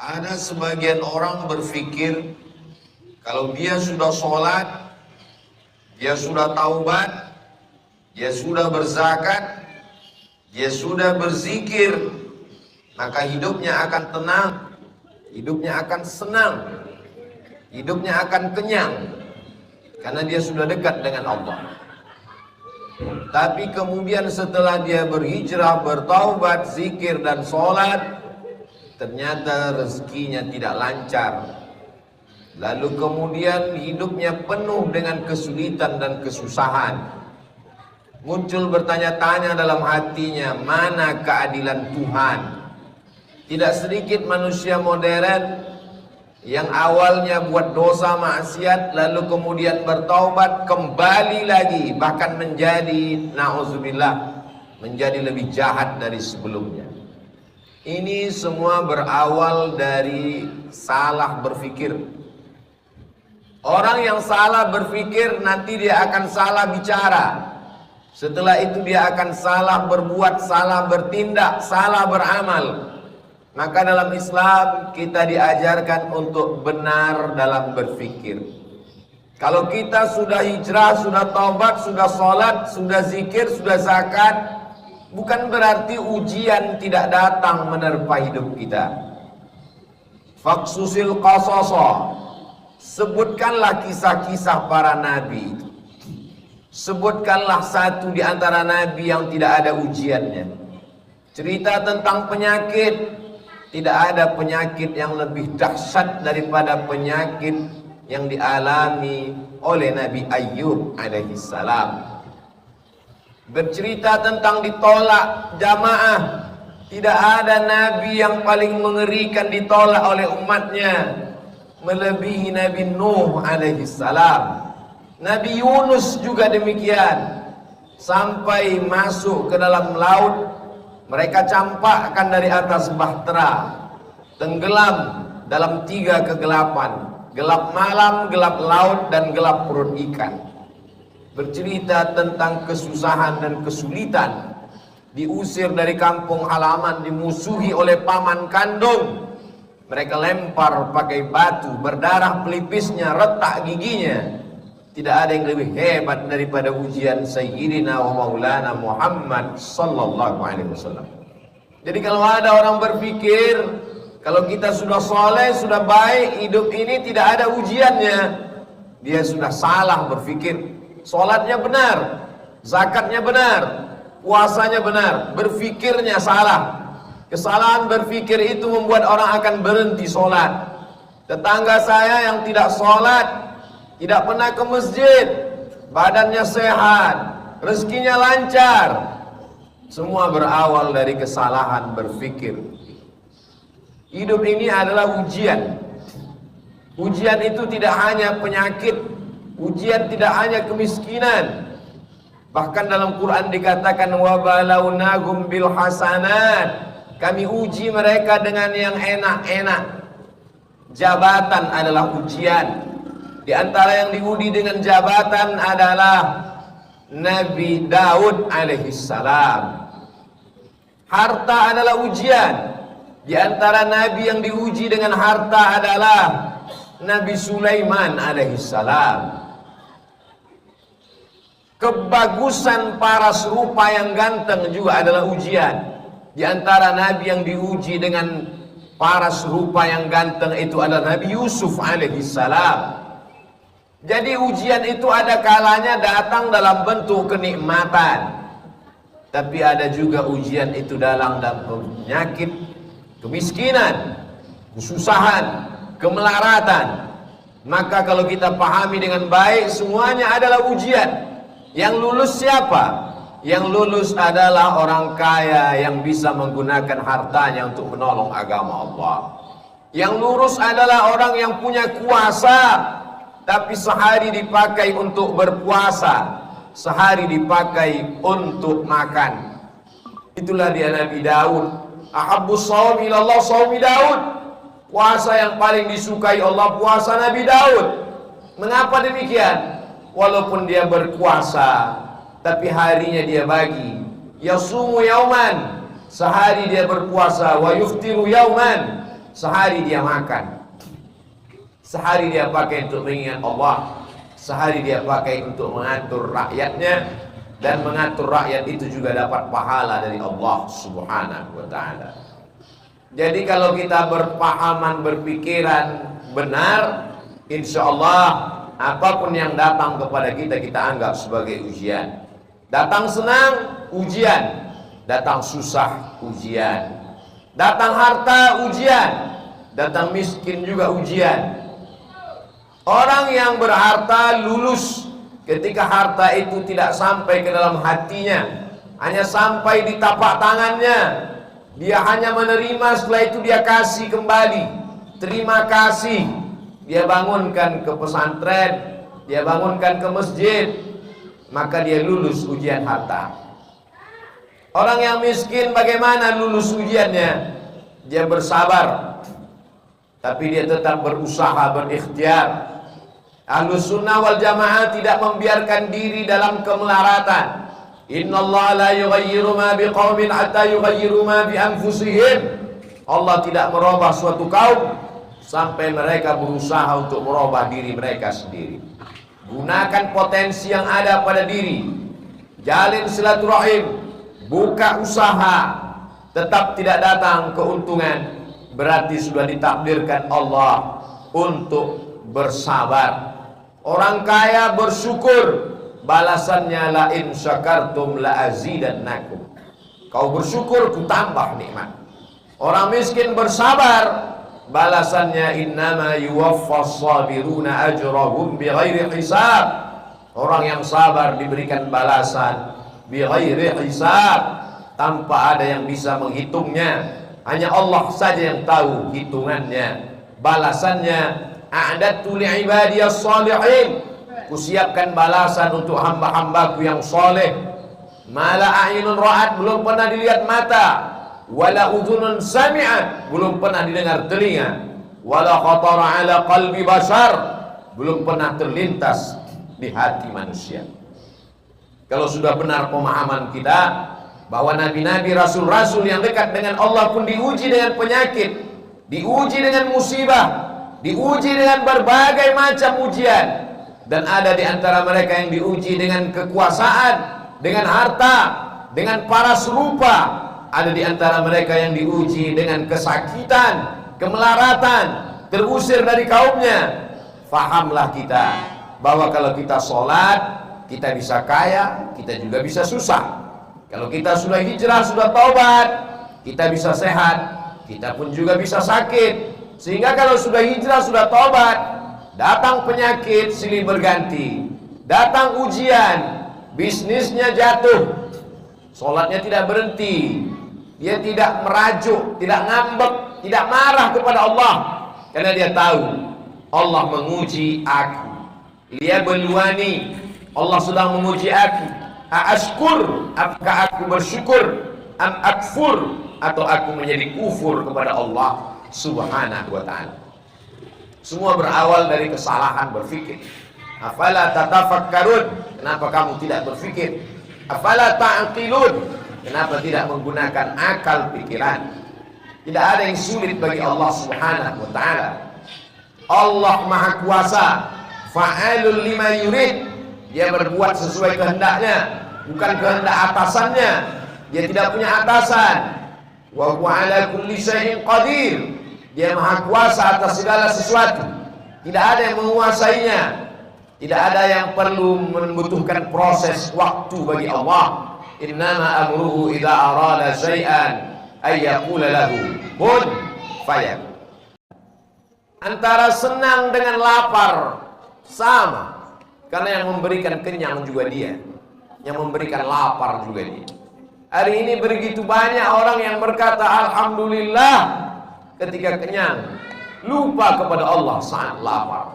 Ada sebagian orang berpikir kalau dia sudah sholat, dia sudah taubat, dia sudah berzakat, dia sudah berzikir, maka hidupnya akan tenang, hidupnya akan senang, hidupnya akan kenyang, karena dia sudah dekat dengan Allah. Tapi kemudian setelah dia berhijrah, bertaubat, zikir dan sholat, ternyata rezekinya tidak lancar. Lalu kemudian hidupnya penuh dengan kesulitan dan kesusahan. Muncul bertanya-tanya dalam hatinya, mana keadilan Tuhan? Tidak sedikit manusia modern yang awalnya buat dosa maksiat, lalu kemudian bertaubat, kembali lagi, bahkan menjadi, na'udzubillah, menjadi lebih jahat dari sebelumnya. Ini semua berawal dari salah berpikir. Orang yang salah berpikir nanti dia akan salah bicara. Setelah itu dia akan salah berbuat, salah bertindak, salah beramal. Maka dalam Islam kita diajarkan untuk benar dalam berpikir. Kalau kita sudah hijrah, sudah taubat, sudah sholat, sudah zikir, sudah zakat, bukan berarti ujian tidak datang menerpa hidup kita. Faksusil qasasa, sebutkanlah kisah-kisah para nabi. Sebutkanlah satu di antara nabi yang tidak ada ujiannya. Cerita tentang penyakit, tidak ada penyakit yang lebih dahsyat daripada penyakit yang dialami oleh Nabi Ayyub alaihissalam. Bercerita tentang ditolak jamaah, tidak ada nabi yang paling mengerikan ditolak oleh umatnya melebihi Nabi Nuh alaihissalam. Nabi Yunus juga demikian, sampai masuk ke dalam laut, mereka campakkan dari atas bahtera, tenggelam dalam 3 kegelapan, gelap malam, gelap laut, dan gelap perut ikan. Bercerita tentang kesusahan dan kesulitan, diusir dari kampung halaman, dimusuhi oleh paman kandung, mereka lempar pakai batu, berdarah pelipisnya, retak giginya. Tidak ada yang lebih hebat daripada ujian Sayyidina wa Maulana Muhammad sallallahu alaihi wasallam. Jadi kalau ada orang berpikir kalau kita sudah soleh, sudah baik, hidup ini tidak ada ujiannya, dia sudah salah berpikir. Sholatnya benar, zakatnya benar, puasanya benar, berpikirnya salah. Kesalahan berpikir itu membuat orang akan berhenti sholat. Tetangga saya yang tidak sholat, tidak pernah ke masjid, badannya sehat, rezekinya lancar, semua berawal dari kesalahan berpikir. Hidup ini adalah ujian. Ujian itu tidak hanya penyakit, ujian tidak hanya kemiskinan. Bahkan dalam Quran dikatakan wa balawnahum bil hasanat, kami uji mereka dengan yang enak-enak. Jabatan adalah ujian. Di antara yang diuji dengan jabatan adalah Nabi Daud alaihissalam. Harta adalah ujian. Di antara nabi yang diuji dengan harta adalah Nabi Sulaiman alaihissalam. Kebagusan paras rupa yang ganteng juga adalah ujian. Di antara nabi yang diuji dengan paras rupa yang ganteng itu adalah Nabi Yusuf alaihissalam. Jadi ujian itu ada kalanya datang dalam bentuk kenikmatan, tapi ada juga ujian itu dalam penyakit, kemiskinan, kesusahan, kemelaratan. Maka kalau kita pahami dengan baik, semuanya adalah ujian. Yang lulus siapa? Yang lulus adalah orang kaya yang bisa menggunakan hartanya untuk menolong agama Allah. Yang lulus adalah orang yang punya kuasa, tapi sehari dipakai untuk berpuasa, sehari dipakai untuk makan. Itulah dia Nabi Daud. Ahabbus shaum ilallah shaumi Daud. Puasa yang paling disukai Allah, puasa Nabi Daud. Mengapa demikian? Walaupun dia berpuasa, tapi harinya dia bagi. Yasumu yauman, sehari dia berpuasa, wa yuftiru yauman, Sehari dia makan, sehari dia pakai untuk mengingat Allah, sehari dia pakai untuk mengatur rakyatnya, dan mengatur rakyat itu juga dapat pahala dari Allah Subhanahu wa ta'ala. Jadi kalau kita berpahaman, berpikiran benar, insya Allah apapun yang datang kepada kita, kita anggap sebagai ujian. Datang senang, ujian. Datang susah, ujian. Datang harta, ujian. Datang miskin juga ujian. Orang yang berharta lulus ketika harta itu tidak sampai ke dalam hatinya, hanya sampai di tapak tangannya. Dia hanya menerima, setelah itu dia kasih kembali. Terima kasih. Dia bangunkan ke pesantren, dia bangunkan ke masjid, maka dia lulus ujian harta. Orang yang miskin bagaimana lulus ujiannya? Dia bersabar, tapi dia tetap berusaha, berikhtiar. Ahlus sunnah wal jamaah tidak membiarkan diri dalam kemelaratan. Innallaha la yughayyiru ma biqaumin hatta yughayyiru ma bi anfusihim. Allah tidak merubah suatu kaum sampai mereka berusaha untuk merubah diri mereka sendiri. Gunakan potensi yang ada pada diri. Jalin silaturahim, buka usaha. Tetap tidak datang keuntungan, berarti sudah ditakdirkan Allah untuk bersabar. Orang kaya bersyukur, balasannya la in syakartum la azidannakum. Kau bersyukur, ku tambah nikmat. Orang miskin bersabar, balasannya innama yuwaffas sabiruna ajrahum bighairi hisab. Orang yang sabar diberikan balasan bighairi hisab, tanpa ada yang bisa menghitungnya. Hanya Allah saja yang tahu hitungannya, balasannya. A'dadtu li'ibadiyas shalihin, kusiapkan balasan untuk hamba-hambaku yang soleh. Mala a'yunun ra'at, belum pernah dilihat mata. Wala udhunun sami'at, belum pernah didengar telinga. Wala khatara ala qalbi bashar, belum pernah terlintas di hati manusia. Kalau sudah benar pemahaman kita bahwa nabi-nabi, rasul-rasul yang dekat dengan Allah pun diuji dengan penyakit, diuji dengan musibah, diuji dengan berbagai macam ujian. Dan ada di antara mereka yang diuji dengan kekuasaan, dengan harta, dengan paras rupa. Ada di antara mereka yang diuji dengan kesakitan, kemelaratan, terusir dari kaumnya. Fahamlah kita bahwa kalau kita sholat, kita bisa kaya, kita juga bisa susah. Kalau kita sudah hijrah, sudah taubat, kita bisa sehat, kita pun juga bisa sakit. Sehingga kalau sudah hijrah, sudah taubat, datang penyakit silih berganti, datang ujian, bisnisnya jatuh, sholatnya tidak berhenti, dia tidak merajuk, tidak ngambek, tidak marah kepada Allah, karena dia tahu Allah menguji aku. Dia beluani, Allah sedang menguji aku. Ashkur, apakah aku bersyukur, am akfur, atau aku menjadi kufur kepada Allah Subhanahu wa ta'ala. Semua berawal dari kesalahan berfikir. Afala tatafakkarun, kenapa kamu tidak berfikir? Afala ta'qilun, kenapa tidak menggunakan akal pikiran? Tidak ada yang sulit bagi Allah Subhanahu wa ta'ala. Allah Maha Kuasa, fa'alul lima yurid. Dia berbuat sesuai kehendaknya, bukan kehendak atasannya. Dia tidak punya atasan. Wa huwa ala kulli syai'in qadir. Dia Maha Kuasa atas segala sesuatu. Tidak ada yang menguasainya. Tidak ada yang perlu membutuhkan proses waktu bagi Allah. Innama amruhu idza arada syai'an ay yaqula lahu kun fayakun. Antara senang dengan lapar sama. Karena yang memberikan kenyang juga dia, yang memberikan lapar juga dia. Hari ini begitu banyak orang yang berkata alhamdulillah ketika kenyang, lupa kepada Allah saat lapar.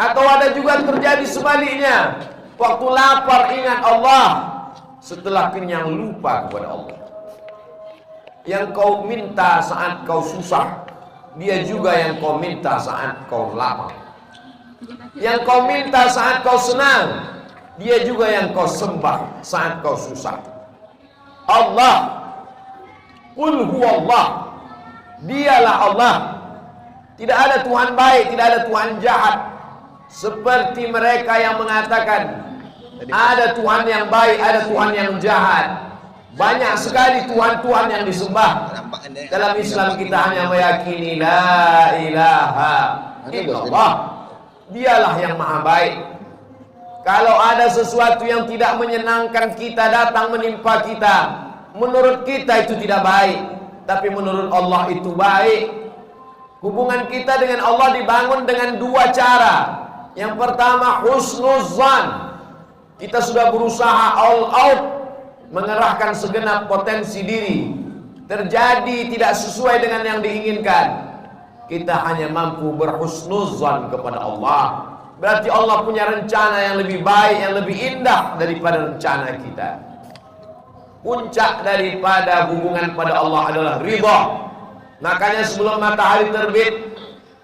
Atau ada juga terjadi sebaliknya, waktu lapar ingat Allah, setelah kenyang lupa kepada Allah. Yang kau minta saat kau susah, dia juga yang kau minta saat kau lapar. Yang kau minta saat kau senang, dia juga yang kau sembah saat kau susah. Allah, qul huwallah, dialah Allah, Tidak ada Tuhan baik, tidak ada Tuhan jahat. Seperti mereka yang mengatakan ada Tuhan yang baik, ada Tuhan yang jahat. Banyak sekali Tuhan-Tuhan yang disembah. Dalam Islam kita hanya meyakini la ilaha illallah. Dialah yang maha baik. Kalau ada sesuatu yang tidak menyenangkan kita datang menimpa kita, menurut kita itu tidak baik, tapi menurut Allah itu baik. Hubungan kita dengan Allah dibangun dengan dua cara. Yang pertama husnuzan. Kita sudah berusaha all out mengerahkan segenap potensi diri. Terjadi tidak sesuai dengan yang diinginkan. Kita hanya mampu berhusnuzan kepada Allah. Berarti Allah punya rencana yang lebih baik, yang lebih indah daripada rencana kita. Puncak daripada hubungan pada Allah adalah ridha. Makanya sebelum matahari terbit,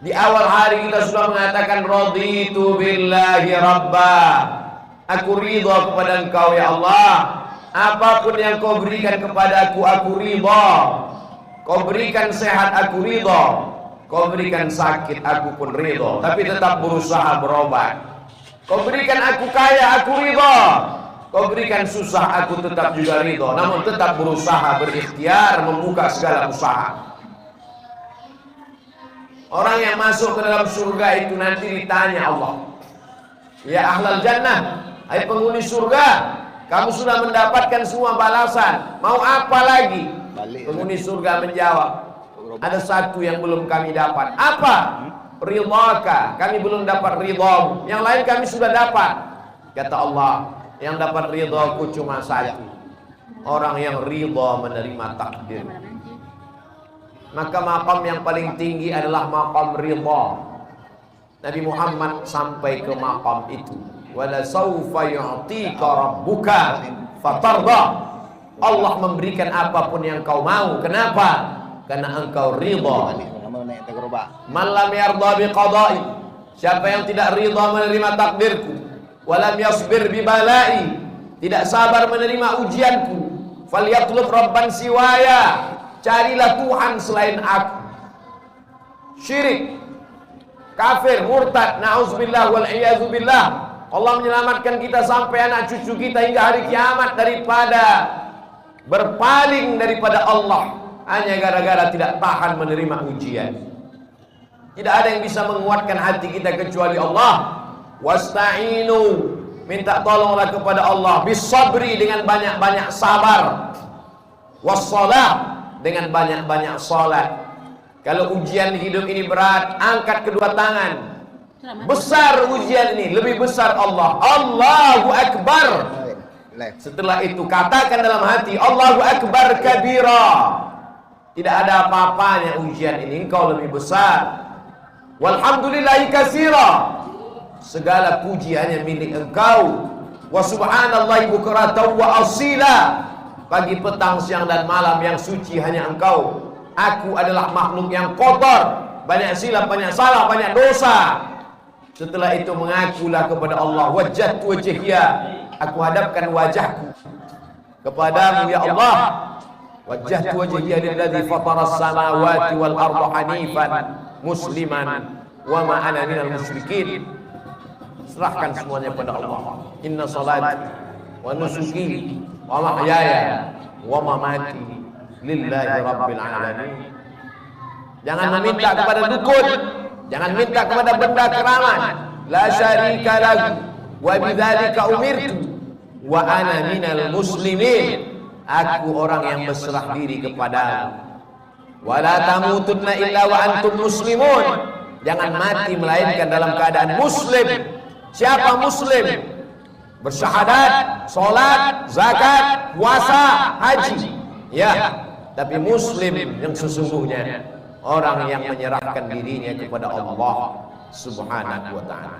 di awal hari kita sudah mengatakan raditu billahi rabba. Aku ridha kepada Engkau ya Allah. Apapun yang Kau berikan kepada aku ridha. Kau berikan sehat, aku ridha. Kau berikan sakit, aku pun ridha. Tapi tetap berusaha berobat. Kau berikan aku kaya, aku ridha. Kau berikan susah, aku tetap juga ridha. Namun tetap berusaha, berikhtiar, membuka segala usaha. Orang yang masuk ke dalam surga itu nanti ditanya Allah, ya ahlal jannah, hai penghuni surga, kamu sudah mendapatkan semua balasan, mau apa lagi? Penghuni surga menjawab, ada satu yang belum kami dapat. Apa? Ridhaka, kami belum dapat ridhamu. Yang lain kami sudah dapat. Kata Allah, yang dapat ridhaku cuma satu, orang yang ridha menerima takdir. Maka maqam yang paling tinggi adalah maqam ridha. Nabi Muhammad sampai ke maqam itu. Wala sawfa yu'tika rabbuka fatarda. Allah memberikan apapun yang kau mau. Kenapa? Karena engkau ridha. Man lam yarda biqada'i, siapa yang tidak ridha menerima takdirku, walam yasbir bibalai, tidak sabar menerima ujianku, falyatlub rabban siwaya, carilah Tuhan selain aku. Syirik, kafir, murtad, na'udzubillah wal iyadzubillah. Allah menyelamatkan kita sampai anak cucu kita hingga hari kiamat daripada berpaling daripada Allah hanya gara-gara tidak tahan menerima ujian. Tidak ada yang bisa menguatkan hati kita kecuali Allah. Wasta'inu, minta tolonglah kepada Allah, bisabri, dengan banyak-banyak sabar, wassalah, dengan banyak-banyak salat. Kalau ujian hidup ini berat, angkat kedua tangan. Besar ujian ini, lebih besar Allah. Allahu Akbar. Setelah itu katakan dalam hati, Allahu Akbar kabira. Tidak ada apa-apanya ujian ini, engkau lebih besar. Walhamdulillahi katsira. Segala puji hanya milik engkau. Wa subhanallahi bukratan wa asila. Pagi, petang, siang dan malam yang suci hanya engkau. Aku adalah makhluk yang kotor, banyak silap, banyak salah, banyak dosa. Setelah itu mengakulah kepada Allah, wajjahtu wajhiya, aku hadapkan wajahku kepadamu ya Allah. Wajjahtu wajhiya lilladzi fataras samawati wal arda hanifan musliman wa ma ana minal musyrikin. Serahkan semuanya pada Allah. Inna salati wa nusuki wa mahyaya wa mamati lillahi rabbil alamin. Jangan meminta kepada dukun, jangan minta kepada benda keramat. La syarika lahu wa bidzalika umirtu wa ana minal muslimin. Aku orang yang berserah diri kepadamu. Wala tamutunna illa wa antum muslimun. Jangan mati melainkan dalam keadaan muslim. Siapa muslim? Bersyahadat, salat, zakat, puasa, haji. Ya, tapi muslim yang sesungguhnya orang yang menyerahkan dirinya kepada Allah Subhanahu wa ta'ala.